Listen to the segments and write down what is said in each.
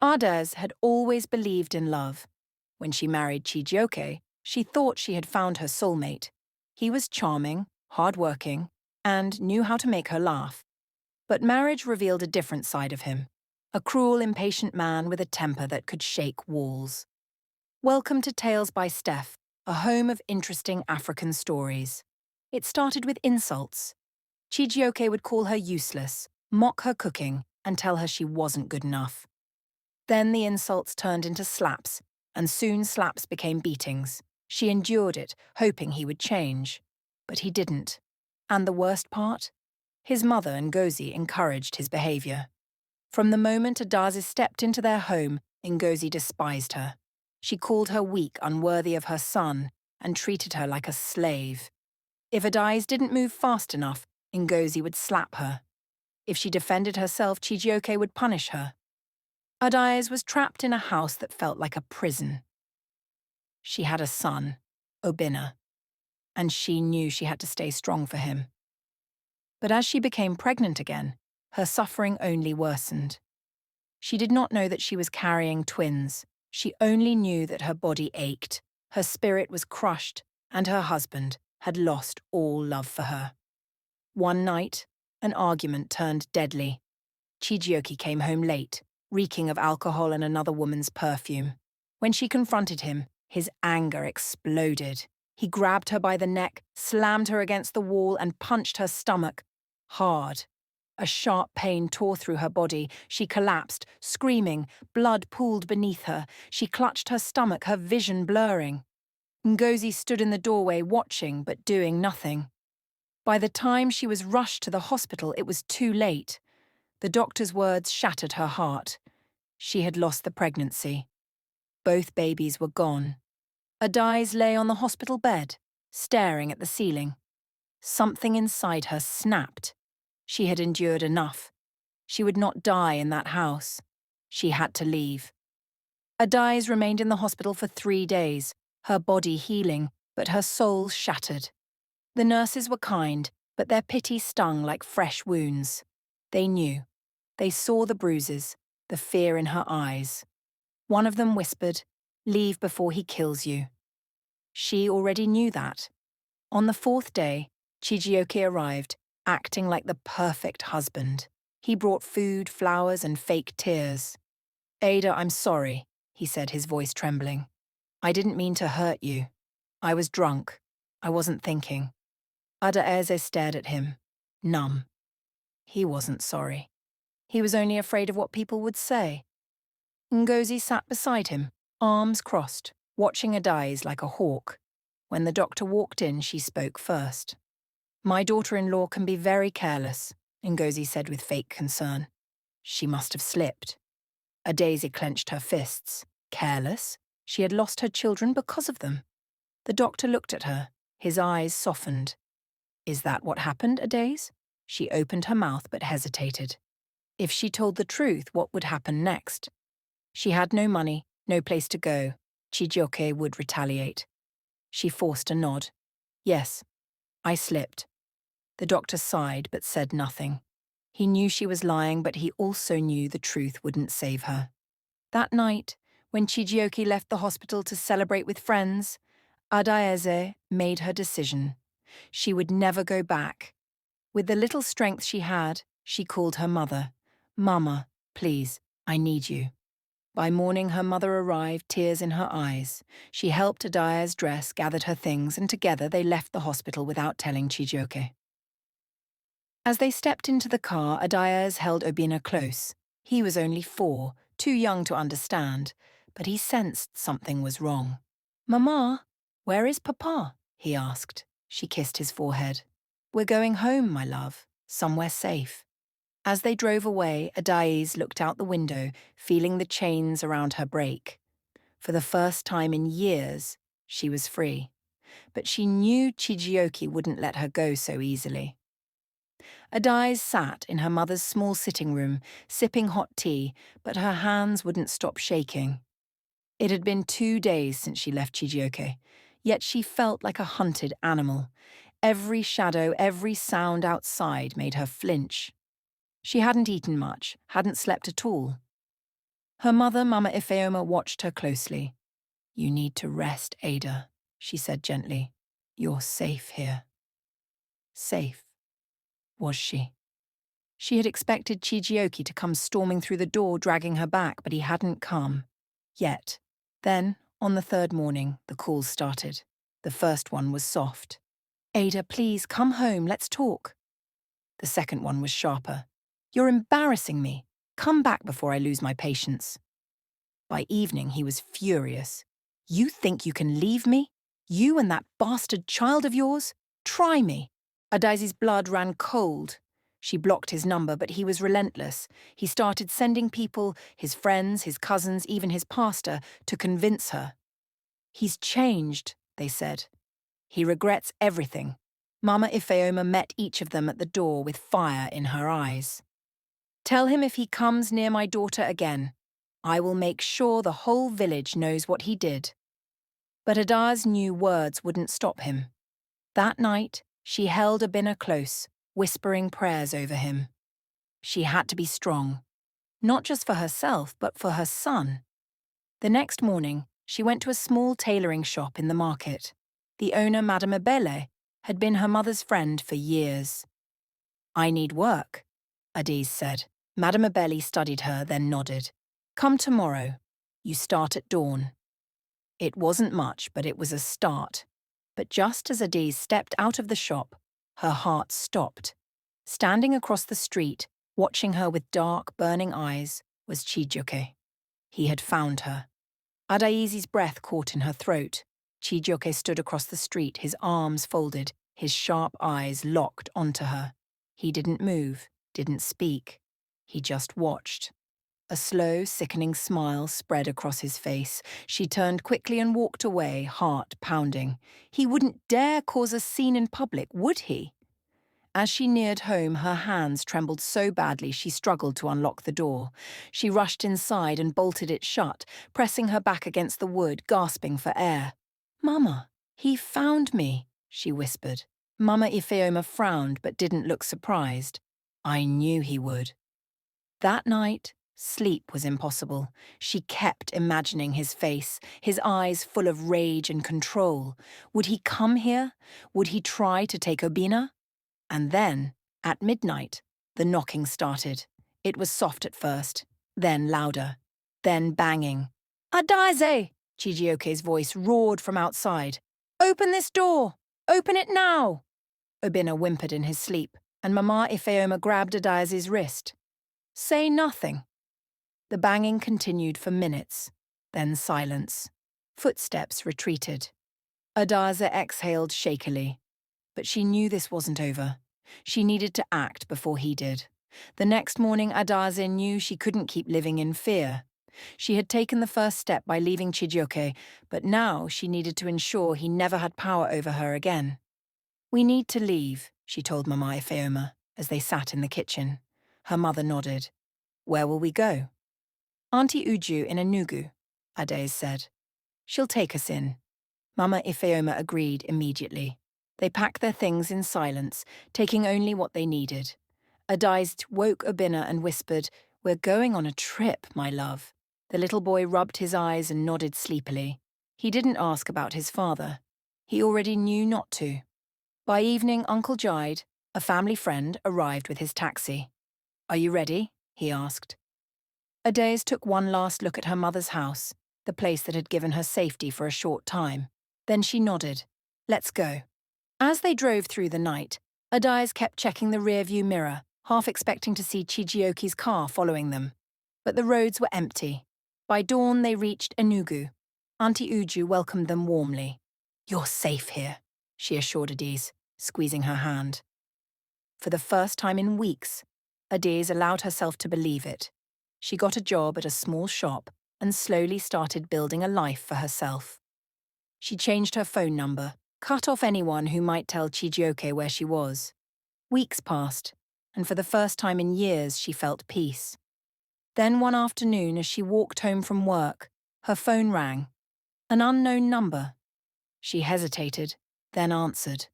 Adaeze had always believed in love. When she married Chijioke, she thought she had found her soulmate. He was charming, hard-working, and knew how to make her laugh. But marriage revealed a different side of him, a cruel, impatient man with a temper that could shake walls. Welcome to Tales by Steph, a home of interesting African stories. It started with insults. Chijioke would call her useless, mock her cooking, and tell her she wasn't good enough. Then the insults turned into slaps, and soon slaps became beatings. She endured it, hoping he would change. But he didn't. And the worst part? His mother, Ngozi, encouraged his behavior. From the moment Adaeze stepped into their home, Ngozi despised her. She called her weak, unworthy of her son, and treated her like a slave. If Adaeze didn't move fast enough, Ngozi would slap her. If she defended herself, Chijioke would punish her. Adaeze was trapped in a house that felt like a prison. She had a son, Obinna, and she knew she had to stay strong for him. But as she became pregnant again, her suffering only worsened. She did not know that she was carrying twins. She only knew that her body ached, her spirit was crushed, and her husband had lost all love for her. One night, an argument turned deadly. Chijioke came home late, reeking of alcohol and another woman's perfume. When she confronted him, his anger exploded. He grabbed her by the neck, slammed her against the wall, and punched her stomach hard. A sharp pain tore through her body. She collapsed, screaming. Blood pooled beneath her. She clutched her stomach, her vision blurring. Ngozi stood in the doorway watching but doing nothing. By the time she was rushed to the hospital, it was too late. The doctor's words shattered her heart. She had lost the pregnancy. Both babies were gone. Adaeze lay on the hospital bed, staring at the ceiling. Something inside her snapped. She had endured enough. She would not die in that house. She had to leave. Adaeze remained in the hospital for 3 days, her body healing, but her soul shattered. The nurses were kind, but their pity stung like fresh wounds. They knew. They saw the bruises, the fear in her eyes. One of them whispered, "Leave before he kills you." She already knew that. On the 4th day, Chijioke arrived, acting like the perfect husband. He brought food, flowers, and fake tears. "Ada, I'm sorry," he said, his voice trembling. "I didn't mean to hurt you. I was drunk. I wasn't thinking." Adaeze stared at him, numb. He wasn't sorry. He was only afraid of what people would say. Ngozi sat beside him, arms crossed, watching Adaeze like a hawk. When the doctor walked in, she spoke first. "My daughter-in-law can be very careless," Ngozi said with fake concern. She must have slipped. Adaeze clenched her fists. Careless? She had lost her children because of them. The doctor looked at her. His eyes softened. "Is that what happened, Adaeze?" She opened her mouth but hesitated. If she told the truth, what would happen next? She had no money, no place to go. Chijioke would retaliate. She forced a nod. "Yes, I slipped." The doctor sighed but said nothing. He knew she was lying, but he also knew the truth wouldn't save her. That night, when Chijioke left the hospital to celebrate with friends, Adaeze made her decision. She would never go back. With the little strength she had, she called her mother. "Mama, please, I need you." By morning, her mother arrived, tears in her eyes. She helped Adaeze dress, gathered her things, and together they left the hospital without telling Chijioke. As they stepped into the car, Adaeze held Obinna close. He was only 4, too young to understand, but he sensed something was wrong. "Mama, where is Papa?" he asked. She kissed his forehead. "We're going home, my love, somewhere safe." As they drove away, Adaeze looked out the window, feeling the chains around her break. For the first time in years, she was free. But she knew Chijioke wouldn't let her go so easily. Adaeze sat in her mother's small sitting room, sipping hot tea, but her hands wouldn't stop shaking. It had been 2 days since she left Chijioke, yet she felt like a hunted animal. Every shadow, every sound outside made her flinch. She hadn't eaten much, hadn't slept at all. Her mother, Mama Ifeoma, watched her closely. "You need to rest, Ada," she said gently. "You're safe here." Safe, was she? She had expected Chijioke to come storming through the door, dragging her back, but he hadn't come. Yet. Then, on the third morning, the calls started. The first one was soft. "Ada, please, come home, let's talk." The second one was sharper. "You're embarrassing me. Come back before I lose my patience." By evening, he was furious. "You think you can leave me? You and that bastard child of yours? Try me." Adaeze's blood ran cold. She blocked his number, but he was relentless. He started sending people, his friends, his cousins, even his pastor, to convince her. "He's changed," they said. "He regrets everything." Mama Ifeoma met each of them at the door with fire in her eyes. "Tell him if he comes near my daughter again, I will make sure the whole village knows what he did." But Adaeze knew words wouldn't stop him. That night, she held Abina close, whispering prayers over him. She had to be strong, not just for herself, but for her son. The next morning, she went to a small tailoring shop in the market. The owner, Madame Abele, had been her mother's friend for years. "I need work," Adaeze said. Madame Abele studied her, then nodded. "Come tomorrow. You start at dawn." It wasn't much, but it was a start. But just as Adaeze stepped out of the shop, her heart stopped. Standing across the street, watching her with dark, burning eyes, was Chijioke. He had found her. Adaeze's breath caught in her throat. Chijioke stood across the street, his arms folded, his sharp eyes locked onto her. He didn't move, didn't speak. He just watched. A slow, sickening smile spread across his face. She turned quickly and walked away, heart pounding. He wouldn't dare cause a scene in public, would he? As she neared home, her hands trembled so badly she struggled to unlock the door. She rushed inside and bolted it shut, pressing her back against the wood, gasping for air. "Mama, he found me," she whispered. Mama Ifeoma frowned but didn't look surprised. "I knew he would." That night, sleep was impossible. She kept imagining his face, his eyes full of rage and control. Would he come here? Would he try to take Abina? And then, at midnight, the knocking started. It was soft at first, then louder, then banging. "Adaeze!" Chijioke's voice roared from outside. "Open this door! Open it now!" Abina whimpered in his sleep, and Mama Ifeoma grabbed Adaeze's wrist. "Say nothing." The banging continued for minutes, then silence. Footsteps retreated. Adaeze exhaled shakily. But she knew this wasn't over. She needed to act before he did. The next morning, Adaeze knew she couldn't keep living in fear. She had taken the first step by leaving Chijioke, but now she needed to ensure he never had power over her again. "We need to leave," she told Mama Ifeoma, as they sat in the kitchen. Her mother nodded. "Where will we go?" "Auntie Uju in Enugu," Adaeze said. "She'll take us in." Mama Ifeoma agreed immediately. They packed their things in silence, taking only what they needed. Adaeze woke Abina and whispered, "We're going on a trip, my love." The little boy rubbed his eyes and nodded sleepily. He didn't ask about his father. He already knew not to. By evening, Uncle Jide, a family friend, arrived with his taxi. "Are you ready?" he asked. Adaeze took one last look at her mother's house, the place that had given her safety for a short time. Then she nodded. "Let's go." As they drove through the night, Adaeze kept checking the rearview mirror, half expecting to see Chijioke's car following them. But the roads were empty. By dawn, they reached Enugu. Auntie Uju welcomed them warmly. "You're safe here," she assured Adaeze, squeezing her hand. For the first time in weeks, Adaeze allowed herself to believe it. She got a job at a small shop and slowly started building a life for herself. She changed her phone number, cut off anyone who might tell Chijioke where she was. Weeks passed, and for the first time in years she felt peace. Then one afternoon, as she walked home from work, her phone rang. An unknown number. She hesitated, then answered.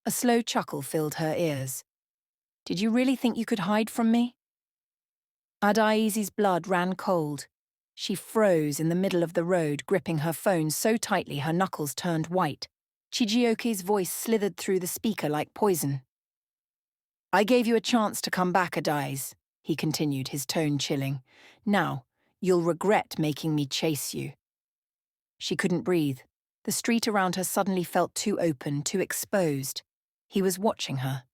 A slow chuckle filled her ears. "Did you really think you could hide from me?" Adaeze's blood ran cold. She froze in the middle of the road, gripping her phone so tightly her knuckles turned white. Chijioke's voice slithered through the speaker like poison. "I gave you a chance to come back, Adaeze," he continued, his tone chilling. "Now, you'll regret making me chase you." She couldn't breathe. The street around her suddenly felt too open, too exposed. He was watching her.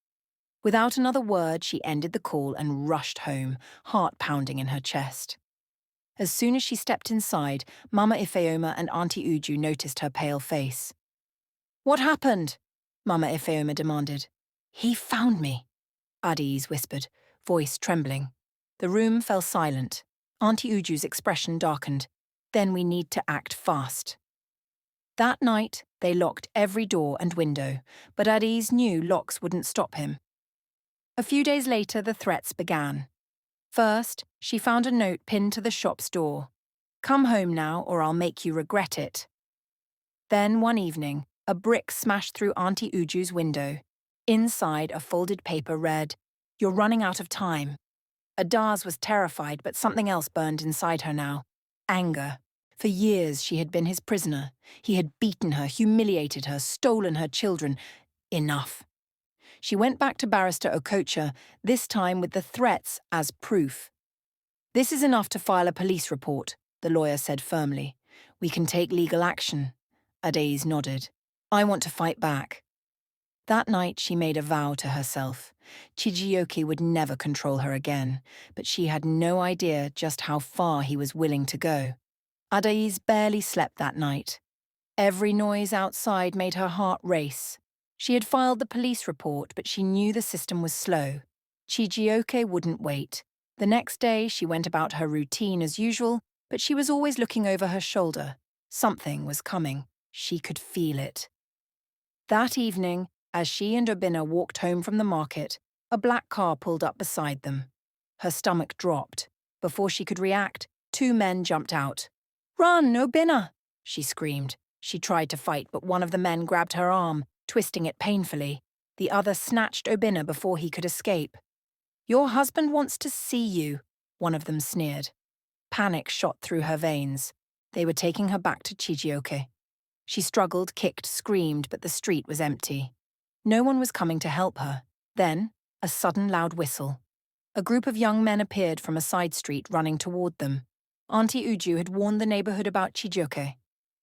Without another word, she ended the call and rushed home, heart pounding in her chest. As soon as she stepped inside, Mama Ifeoma and Auntie Uju noticed her pale face. "What happened?" Mama Ifeoma demanded. "He found me," Adaeze whispered, voice trembling. The room fell silent. Auntie Uju's expression darkened. "Then we need to act fast." That night, they locked every door and window, but Adaeze knew locks wouldn't stop him. A few days later, the threats began. First, she found a note pinned to the shop's door. "Come home now, or I'll make you regret it." Then, one evening, a brick smashed through Auntie Uju's window. Inside, a folded paper read, "You're running out of time." Adaeze was terrified, but something else burned inside her now. Anger. For years, she had been his prisoner. He had beaten her, humiliated her, stolen her children. Enough. She went back to Barrister Okocha, this time with the threats as proof. "This is enough to file a police report," the lawyer said firmly. "We can take legal action." Adaeze nodded. "I want to fight back." That night she made a vow to herself. Chijioke would never control her again, but she had no idea just how far he was willing to go. Adaeze barely slept that night. Every noise outside made her heart race. She had filed the police report, but she knew the system was slow. Chijioke wouldn't wait. The next day, she went about her routine as usual, but she was always looking over her shoulder. Something was coming. She could feel it. That evening, as she and Obinna walked home from the market, a black car pulled up beside them. Her stomach dropped. Before she could react, 2 men jumped out. "Run, Obinna!" she screamed. She tried to fight, but one of the men grabbed her arm, twisting it painfully. The other snatched Obinna before he could escape. "Your husband wants to see you," one of them sneered. Panic shot through her veins. They were taking her back to Chijioke. She struggled, kicked, screamed, but the street was empty. No one was coming to help her. Then, a sudden loud whistle. A group of young men appeared from a side street running toward them. Auntie Uju had warned the neighborhood about Chijioke.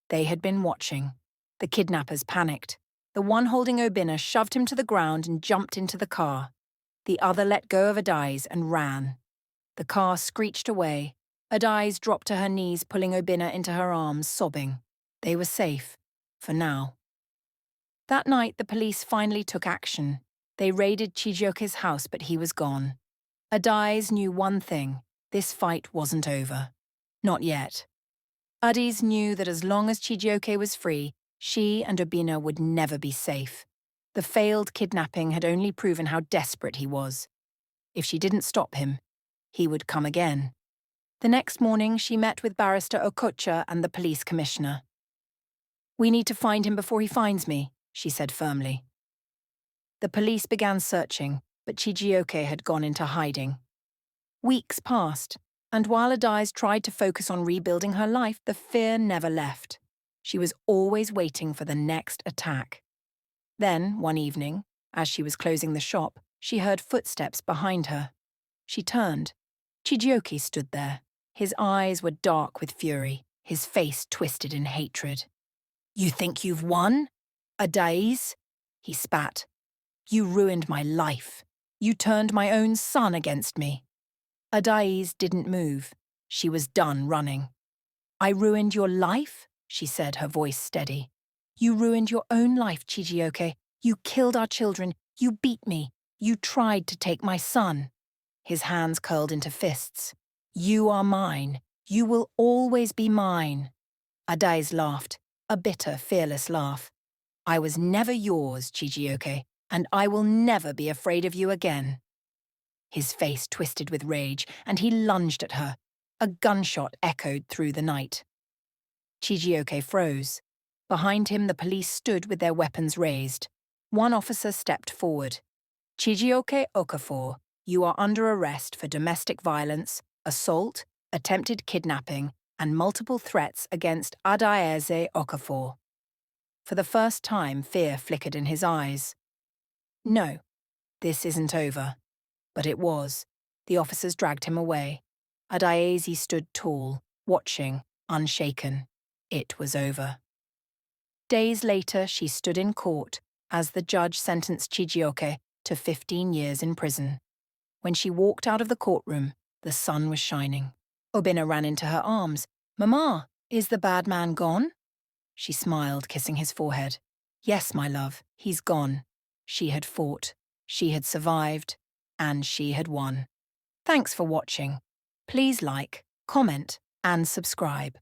They had been watching. The kidnappers panicked. The one holding Obinna shoved him to the ground and jumped into the car. The other let go of Adaeze and ran. The car screeched away. Adaeze dropped to her knees, pulling Obinna into her arms, sobbing. They were safe, for now. That night, the police finally took action. They raided Chijioke's house, but he was gone. Adaeze knew one thing: this fight wasn't over. Not yet. Adaeze knew that as long as Chijioke was free, she and Obinna would never be safe. The failed kidnapping had only proven how desperate he was. If she didn't stop him, he would come again. The next morning, she met with Barrister Okocha and the police commissioner. "We need to find him before he finds me," she said firmly. The police began searching, but Chijioke had gone into hiding. Weeks passed, and while Adaeze tried to focus on rebuilding her life, the fear never left. She was always waiting for the next attack. Then, one evening, as she was closing the shop, she heard footsteps behind her. She turned. Chijioke stood there. His eyes were dark with fury, his face twisted in hatred. "You think you've won? Adaeze?" he spat. "You ruined my life. You turned my own son against me." Adaeze didn't move. She was done running. "I ruined your life?" she said, her voice steady. "You ruined your own life, Chijioke. You killed our children. You beat me. You tried to take my son." His hands curled into fists. "You are mine. You will always be mine." Adaeze laughed, a bitter, fearless laugh. "I was never yours, Chijioke, and I will never be afraid of you again." His face twisted with rage, and he lunged at her. A gunshot echoed through the night. Chijioke froze. Behind him, the police stood with their weapons raised. One officer stepped forward. "Chijioke Okafor, you are under arrest for domestic violence, assault, attempted kidnapping, and multiple threats against Adaeze Okafor. For the first time, fear flickered in his eyes. No, this isn't over. But it was. The officers dragged him away. Adaeze stood tall, watching, unshaken. It was over. Days later, she stood in court as the judge sentenced Chijioke to 15 years in prison. When she walked out of the courtroom, the sun was shining. Obinna ran into her arms. "Mama, is the bad man gone?" She smiled, kissing his forehead. "Yes, my love, he's gone." She had fought, she had survived, and she had won. Thanks for watching. Please like, comment, and subscribe.